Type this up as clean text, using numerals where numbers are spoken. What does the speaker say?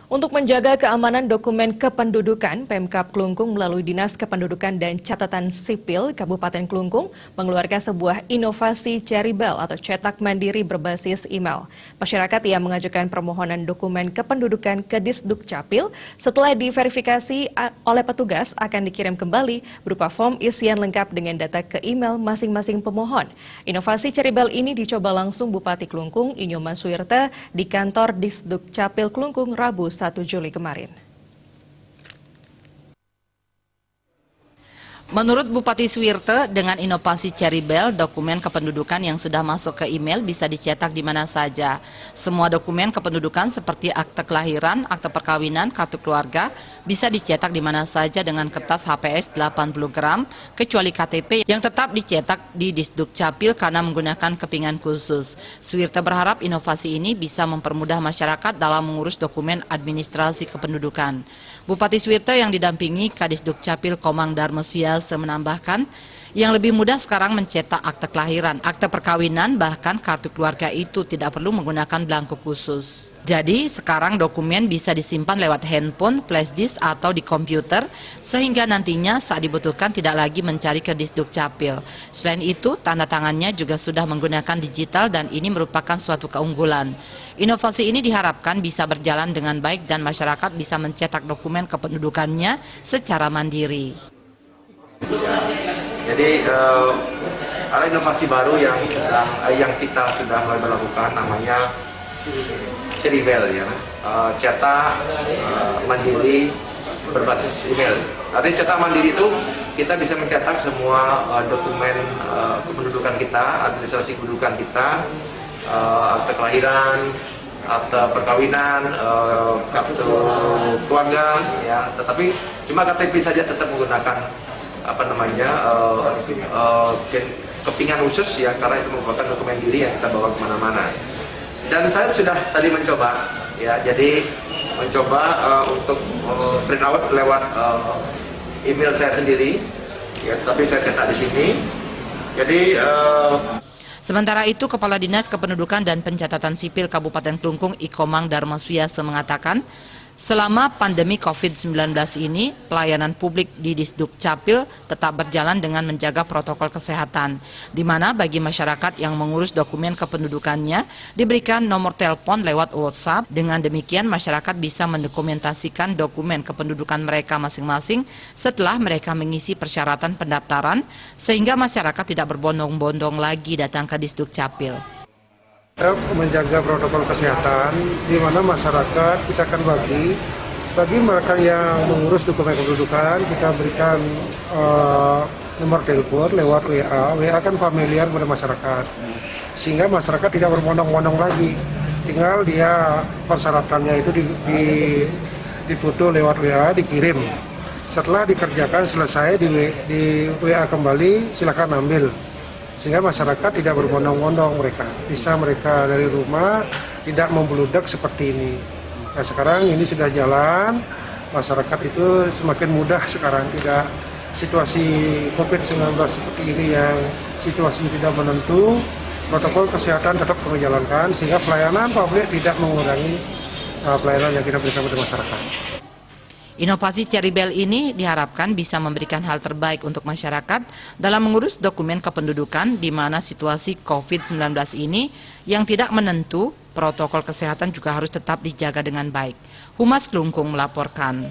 Untuk menjaga keamanan dokumen kependudukan, Pemkab Klungkung melalui Dinas Kependudukan dan Catatan Sipil Kabupaten Klungkung mengeluarkan sebuah inovasi ceribel atau cetak mandiri berbasis email. Masyarakat yang mengajukan permohonan dokumen kependudukan ke Disdukcapil setelah diverifikasi oleh petugas akan dikirim kembali berupa form isian lengkap dengan data ke email masing-masing pemohon. Inovasi ceribel ini dicoba langsung Bupati Klungkung Inyoman Suwirte di kantor Disdukcapil Klungkung Rabu 1 Juli kemarin. Menurut Bupati Suwirte, dengan inovasi ceribel, dokumen kependudukan yang sudah masuk ke email bisa dicetak di mana saja. Semua dokumen kependudukan seperti akte kelahiran, akte perkawinan, kartu keluarga bisa dicetak di mana saja dengan kertas HPS 80 gram, kecuali KTP yang tetap dicetak di Disdukcapil karena menggunakan kepingan khusus. Suwirte berharap inovasi ini bisa mempermudah masyarakat dalam mengurus dokumen administrasi kependudukan. Bupati Suwirte yang didampingi Kadisdukcapil Komang Darmo Suyase menambahkan, yang lebih mudah sekarang mencetak akte kelahiran, akte perkawinan, bahkan kartu keluarga itu tidak perlu menggunakan belangko khusus. Jadi sekarang dokumen bisa disimpan lewat handphone, flash disk atau di komputer, sehingga nantinya saat dibutuhkan tidak lagi mencari ke Disdukcapil. Selain itu, tanda tangannya juga sudah menggunakan digital dan ini merupakan suatu keunggulan. Inovasi ini diharapkan bisa berjalan dengan baik dan masyarakat bisa mencetak dokumen kependudukannya secara mandiri. Jadi ada inovasi baru yang kita sudah mulai melakukan, namanya ceribel, ya, cetak mandiri berbasis email. Artinya cetak mandiri itu kita bisa mencetak semua dokumen kependudukan kita, administrasi kependudukan kita, akte kelahiran, akte perkawinan, kartu keluarga, ya. Tetapi cuma KTP saja tetap menggunakan kepingan khusus, ya, karena itu merupakan dokumen diri yang kita bawa kemana-mana. Dan saya sudah tadi mencoba, ya, jadi mencoba untuk print out lewat email saya sendiri, ya, tapi saya cetak di sini. Jadi Sementara itu, Kepala Dinas Kependudukan dan Pencatatan Sipil Kabupaten Klungkung Ikomang Darmo Suyase mengatakan, selama pandemi COVID-19 ini, pelayanan publik di Disdukcapil tetap berjalan dengan menjaga protokol kesehatan, di mana bagi masyarakat yang mengurus dokumen kependudukannya diberikan nomor telepon lewat WhatsApp. Dengan demikian, masyarakat bisa mendokumentasikan dokumen kependudukan mereka masing-masing setelah mereka mengisi persyaratan pendaftaran, sehingga masyarakat tidak berbondong-bondong lagi datang ke Disdukcapil. Menjaga protokol kesehatan, di mana masyarakat kita akan bagi mereka yang mengurus dokumen kependudukan, kita berikan nomor telepon lewat WA. WA kan familiar pada masyarakat, sehingga masyarakat tidak berbondong-bondong lagi. Tinggal dia persyaratannya itu di foto lewat WA, dikirim. Setelah dikerjakan selesai di WA kembali, silakan ambil. Sehingga masyarakat tidak berbondong-bondong, mereka dari rumah tidak membludak seperti ini. Nah, sekarang ini sudah jalan, masyarakat itu semakin mudah sekarang, tidak situasi COVID-19 seperti ini yang situasi tidak menentu, protokol kesehatan tetap perlu dijalankan sehingga pelayanan publik tidak mengurangi pelayanan yang kita berikan kepada masyarakat. Inovasi ceribel ini diharapkan bisa memberikan hal terbaik untuk masyarakat dalam mengurus dokumen kependudukan di mana situasi COVID-19 ini yang tidak menentu, protokol kesehatan juga harus tetap dijaga dengan baik. Humas Klungkung melaporkan.